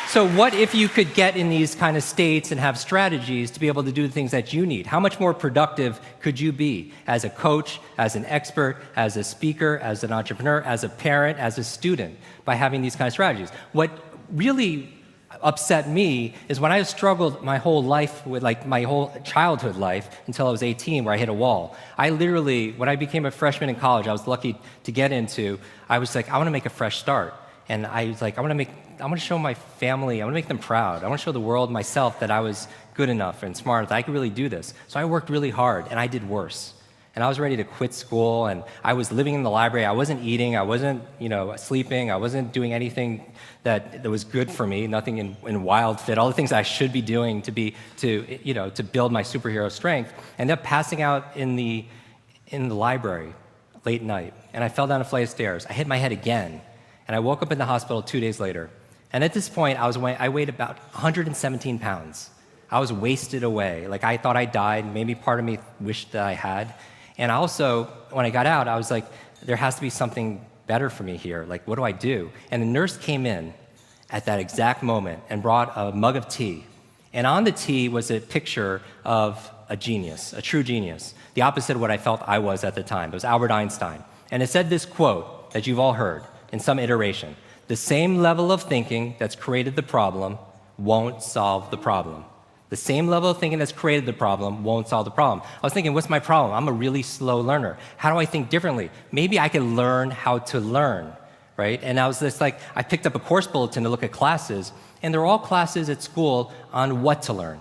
So what if you could get in these kind of states and have strategies to be able to do the things that you need? How much more productive could you be as a coach, as an expert, as a speaker, as an entrepreneur, as a parent, as a student by having these kind of strategies? What really upset me is when I struggled my whole life with my whole childhood life until I was 18 where I hit a wall. I literally, when I became a freshman in college, I was lucky to get into, I was like, I want to make a fresh start. And I was like, I want to show my family, I want to make them proud. I want to show the world, myself, that I was good enough and smart, that I could really do this. So I worked really hard, and I did worse. And I was ready to quit school, and I was living in the library. I wasn't eating, I wasn't, sleeping, I wasn't doing anything that was good for me, nothing in wild fit, all the things I should be doing to build my superhero strength. I ended up passing out in the library late night, and I fell down a flight of stairs. I hit my head again. And I woke up in the hospital 2 days later. And at this point, I weighed about 117 pounds. I was wasted away. Like I thought I died. Maybe part of me wished that I had. And also, when I got out, I was like, there has to be something better for me here. Like, what do I do? And a nurse came in at that exact moment and brought a mug of tea. And on the tea was a picture of a genius, a true genius, the opposite of what I felt I was at the time. It was Albert Einstein. And it said this quote that you've all heard in some iteration: the same level of thinking that's created the problem won't solve the problem. The same level of thinking that's created the problem won't solve the problem. I was thinking, what's my problem? I'm a really slow learner. How do I think differently? Maybe I can learn how to learn, right? And I was just like, I picked up a course bulletin to look at classes, and they're all classes at school on what to learn.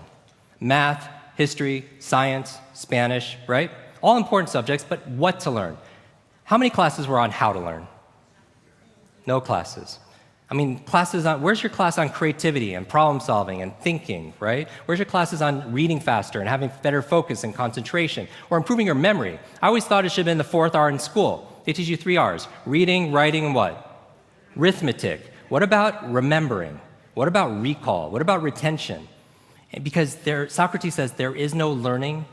Math, history, science, Spanish, right? All important subjects, but what to learn. How many classes were on how to learn? No classes. I mean, classes on, where's your class on creativity and problem solving and thinking, right? Where's your classes on reading faster and having better focus and concentration or improving your memory? I always thought it should have been the fourth R in school. They teach you 3 R's: reading, writing, and what? Arithmetic. What about remembering? What about recall? What about retention? And because Socrates says there is no learning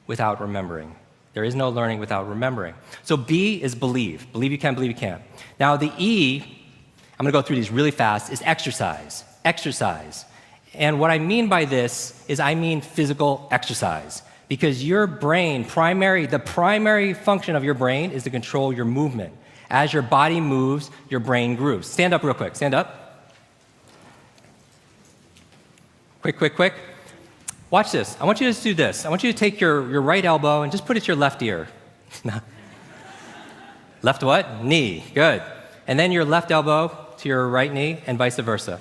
without remembering. There is no learning without remembering. So B is believe. Believe you can, believe you can. Now the E, I'm going to go through these really fast, is exercise. Exercise. And what I mean by this is I mean physical exercise. Because your brain, the primary function of your brain is to control your movement. As your body moves, your brain grooves. Stand up real quick. Stand up. Quick, quick, quick. Watch this. I want you to do this. I want you to take your right elbow and just put it to your left ear. Left what? Knee. Good. And then your left elbow to your right knee and vice versa.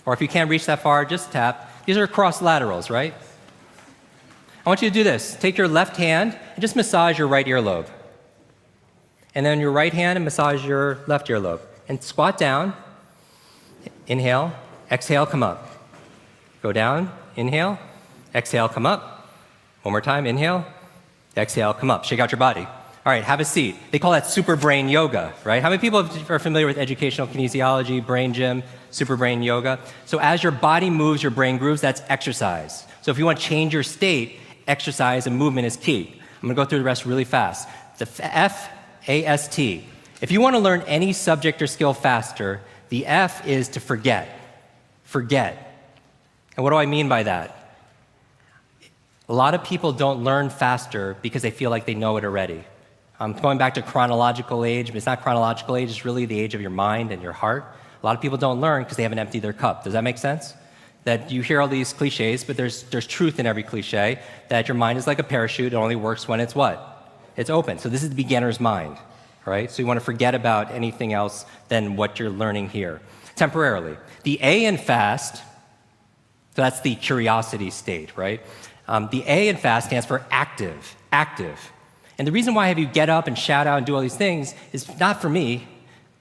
Or if you can't reach that far, just tap. These are cross laterals, right? I want you to do this. Take your left hand and just massage your right earlobe. And then your right hand and massage your left earlobe. And squat down. Inhale. Exhale, come up. Go down. Inhale. Exhale, come up. One more time. Inhale. Exhale, come up. Shake out your body. All right, have a seat. They call that Superbrain yoga, right? How many people are familiar with educational kinesiology, brain gym, Superbrain yoga? So as your body moves, your brain grooves, that's exercise. So if you want to change your state, exercise and movement is key. I'm going to go through the rest really fast. The F-A-S-T. If you want to learn any subject or skill faster, the F is to forget. Forget. And what do I mean by that? A lot of people don't learn faster because they feel like they know it already. Going back to chronological age, but it's not chronological age, it's really the age of your mind and your heart. A lot of people don't learn because they haven't emptied their cup. Does that make sense? That you hear all these cliches, but there's truth in every cliche, that your mind is like a parachute, it only works when it's what? It's open. So this is the beginner's mind, right? So you want to forget about anything else than what you're learning here, temporarily. The A in fast, so that's the curiosity state, right? The A in fast stands for active, active. And the reason why I have you get up and shout out and do all these things is not for me.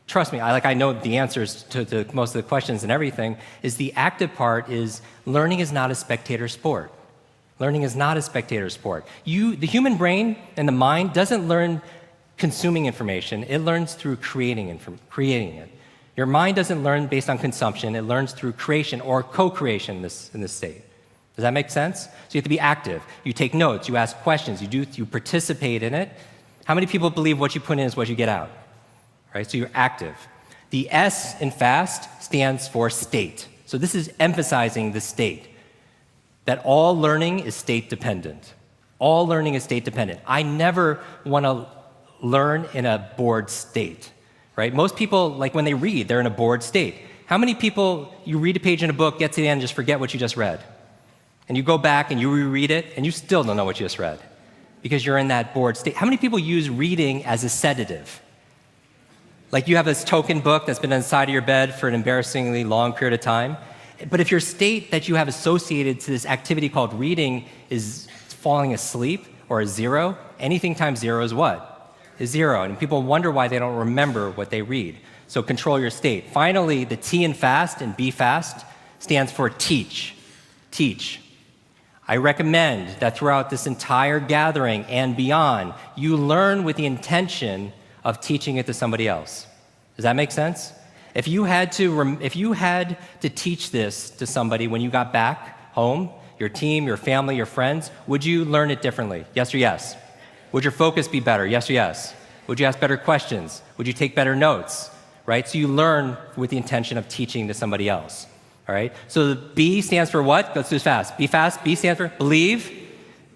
Trust me, I know the answers to most of the questions and everything. Is the active part is learning is not a spectator sport. Learning is not a spectator sport. The human brain and the mind doesn't learn consuming information. It learns through creating it. Your mind doesn't learn based on consumption. It learns through creation or co-creation in this state. Does that make sense? So you have to be active. You take notes, you ask questions, you participate in it. How many people believe what you put in is what you get out? Right? So you're active. The S in fast stands for state. So this is emphasizing the state. That all learning is state dependent. All learning is state dependent. I never want to learn in a bored state. Right? Most people, like when they read, they're in a bored state. How many people, you read a page in a book, get to the end, and just forget what you just read? And you go back and you reread it, and you still don't know what you just read because you're in that bored state. How many people use reading as a sedative? Like you have this token book that's been inside of your bed for an embarrassingly long period of time. But if your state that you have associated to this activity called reading is falling asleep or a zero, anything times zero is what? Is zero. And people wonder why they don't remember what they read. So control your state. Finally, the T in fast and B fast stands for teach. Teach. I recommend that throughout this entire gathering and beyond, you learn with the intention of teaching it to somebody else. Does that make sense? If you had to teach this to somebody when you got back home, your team, your family, your friends, would you learn it differently? Yes or yes? Would your focus be better? Yes or yes? Would you ask better questions? Would you take better notes? Right? So you learn with the intention of teaching to somebody else. All right? So the B stands for what? Let's do this fast. Be fast. B stands for believe.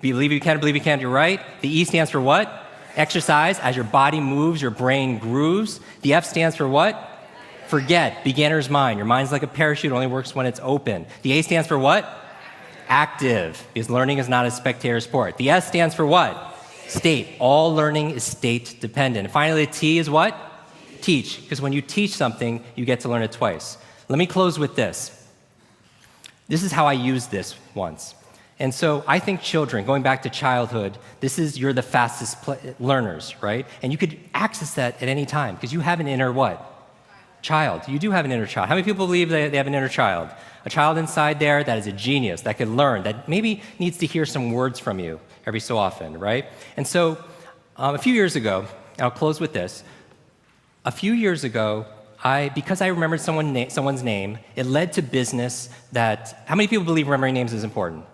Believe you can, believe you can, you're right. The E stands for what? Exercise. As your body moves, your brain grooves. The F stands for what? Forget. Beginner's mind. Your mind's like a parachute, only works when it's open. The A stands for what? Active, because learning is not a spectator sport. The S stands for what? State. All learning is state dependent. And finally, the T is what? Teach, because when you teach something, you get to learn it twice. Let me close with this. This is how I used this once. And so I think children, going back to childhood, you're the fastest learners, right? And you could access that at any time, because you have an inner what? Child. You do have an inner child. How many people believe they have an inner child? A child inside there that is a genius, that can learn, that maybe needs to hear some words from you every so often, right? And so a few years ago, and I'll close with this. A few years ago, because I remembered someone's name, it led to business that, how many people believe remembering names is important?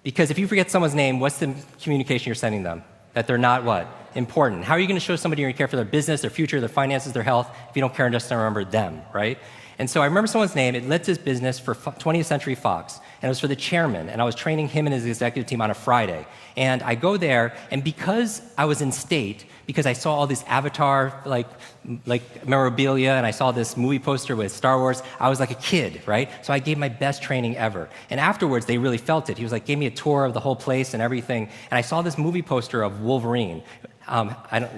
Because if you forget someone's name, what's the communication you're sending them? That they're not what? Important. How are you going to show somebody you care for their business, their future, their finances, their health, if you don't care and just remember them, right? And so I remember someone's name. It led to this business for 20th Century Fox, and it was for the chairman, and I was training him and his executive team on a Friday. And I go there, and because I was in state, because I saw all this Avatar like memorabilia, and I saw this movie poster with Star Wars, I was like a kid, right? So I gave my best training ever. And afterwards, they really felt it. He was like, gave me a tour of the whole place and everything, and I saw this movie poster of Wolverine.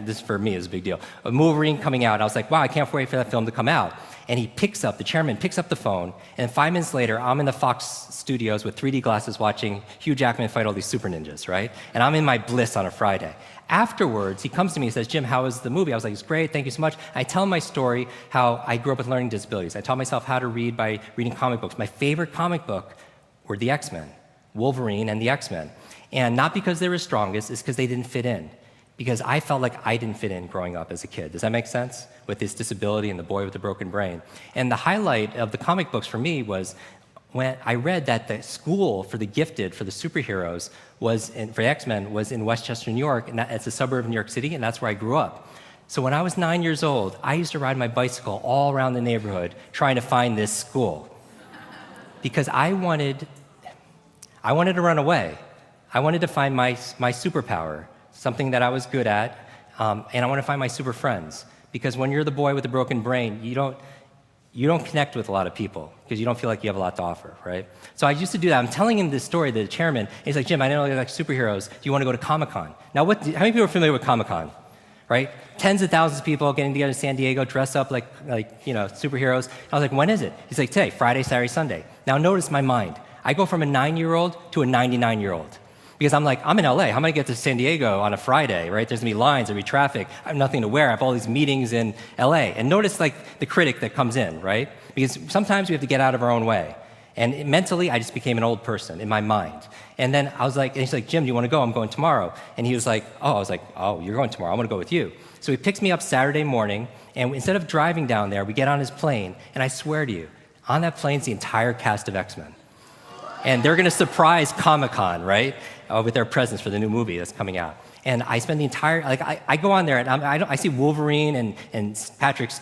This for me is a big deal. A Wolverine coming out, and I was like, wow, I can't wait for that film to come out. And the chairman picks up the phone, and 5 minutes later, I'm in the Fox studios with 3D glasses watching Hugh Jackman fight all these super ninjas, right? And I'm in my bliss on a Friday. Afterwards, he comes to me and says, Jim, how was the movie? I was like, it's great, thank you so much. I tell him my story, how I grew up with learning disabilities. I taught myself how to read by reading comic books. My favorite comic book were the X-Men, Wolverine and the X-Men. And not because they were strongest, it's because they didn't fit in. Because I felt like I didn't fit in growing up as a kid. Does that make sense? With this disability and the boy with the broken brain. And the highlight of the comic books for me was when I read that the school for the gifted, for the superheroes, for the X-Men, was in Westchester, New York, and it's a suburb of New York City, and that's where I grew up. So when I was 9 years old, I used to ride my bicycle all around the neighborhood trying to find this school. Because I wanted to run away. I wanted to find my superpower, something that I was good at, and I want to find my super friends. Because when you're the boy with the broken brain, you don't connect with a lot of people because you don't feel like you have a lot to offer, right? So I used to do that. I'm telling him this story, the chairman, and he's like, Jim, I know you like superheroes. Do you want to go to Comic-Con? Now, how many people are familiar with Comic-Con, right? Tens of thousands of people getting together in San Diego, dress up like superheroes. I was like, when is it? He's like, today, Friday, Saturday, Sunday. Now, notice my mind. I go from a 9-year-old to a 99-year-old. Because I'm like, I'm in LA. How am I going to get to San Diego on a Friday, right? There's going to be lines, there'll be traffic. I have nothing to wear. I have all these meetings in LA. And notice like the critic that comes in, right? Because sometimes we have to get out of our own way. And mentally, I just became an old person in my mind. And then I was like, and he's like, Jim, do you want to go? I'm going tomorrow. And he was like, I was like, you're going tomorrow. I want to go with you. So he picks me up Saturday morning, and instead of driving down there, we get on his plane. And I swear to you, on that plane's the entire cast of X-Men. And they're going to surprise Comic-Con, right? With their presence for the new movie that's coming out. And I spend the entire, I go on there and I see Wolverine and Patrick's,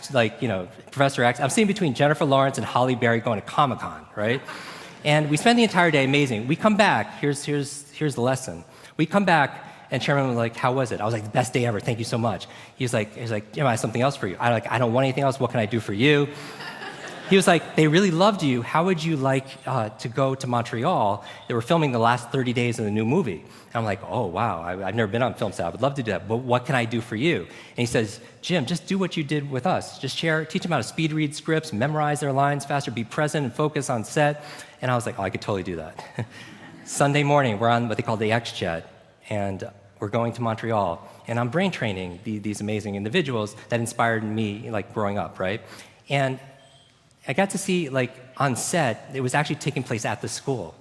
Professor X. I'm sitting between Jennifer Lawrence and Halle Berry going to Comic-Con, right? And we spend the entire day amazing. We come back, here's the lesson. We come back and Chairman was like, how was it? I was like, the best day ever, thank you so much. He's like, Jim, I have something else for you. I don't want anything else, what can I do for you? He was like, they really loved you. How would you like to go to Montreal? They were filming the last 30 days of the new movie. And I'm like, oh, wow, I've never been on film set. I would love to do that, but what can I do for you? And he says, Jim, just do what you did with us. Just teach them how to speed read scripts, memorize their lines faster, be present and focus on set. And I was like, I could totally do that. Sunday morning, we're on what they call the X-Jet, and we're going to Montreal. And I'm brain training these amazing individuals that inspired me growing up, right? And I got to see, on set, it was actually taking place at the school.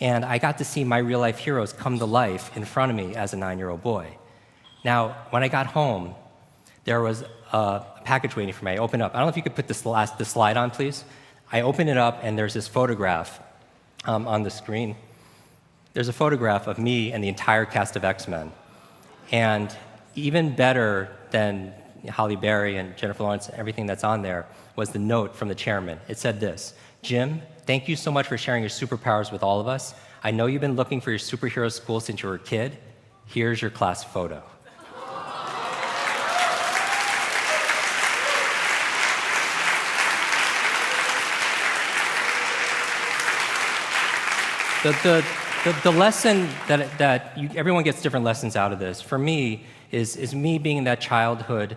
And I got to see my real-life heroes come to life in front of me as a 9-year-old boy. Now, when I got home, there was a package waiting for me. I opened up. I don't know if you could put the slide on, please. I opened it up, and there's this photograph on the screen. there's a photograph of me and the entire cast of X-Men. And even better than Halle Berry and Jennifer Lawrence, everything that's on there, was the note from the chairman. It said this: Jim, thank you so much for sharing your superpowers with all of us. I know you've been looking for your superhero school since you were a kid. Here's your class photo. The lesson that everyone gets different lessons out of this, for me, is me being in that childhood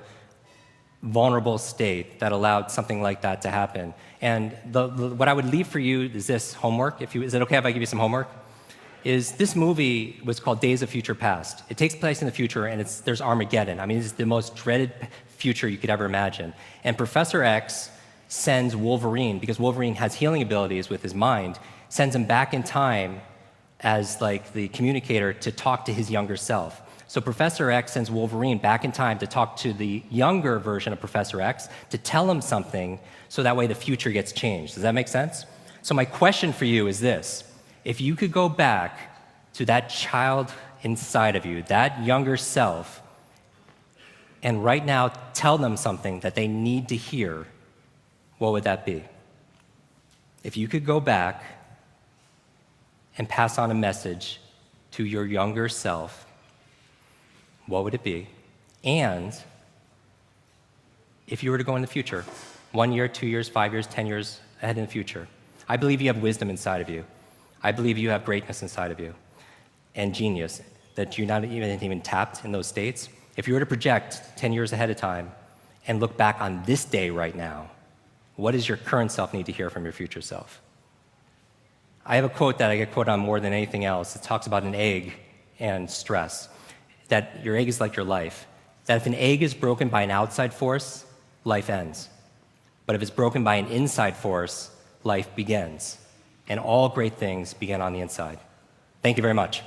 vulnerable state that allowed something like that to happen. And what I would leave for you is this homework. Is it okay if I give you some homework? This movie was called Days of Future Past. It takes place in the future, and there's Armageddon. I mean, it's the most dreaded future you could ever imagine. And Professor X sends Wolverine, because Wolverine has healing abilities with his mind, sends him back in time as like the communicator to talk to his younger self. So Professor X sends Wolverine back in time to talk to the younger version of Professor X to tell him something so that way the future gets changed. Does that make sense? So my question for you is this: if you could go back to that child inside of you, that younger self, and right now tell them something that they need to hear, what would that be? If you could go back and pass on a message to your younger self, what would it be? And if you were to go in the future, 1 year, 2 years, 5 years, 10 years ahead in the future, I believe you have wisdom inside of you. I believe you have greatness inside of you and genius that you're not even tapped in those states. If you were to project 10 years ahead of time and look back on this day right now, what does your current self need to hear from your future self? I have a quote that I get quoted on more than anything else. It talks about an egg and stress, that your egg is like your life, that if an egg is broken by an outside force, life ends. But if it's broken by an inside force, life begins. And all great things begin on the inside. Thank you very much.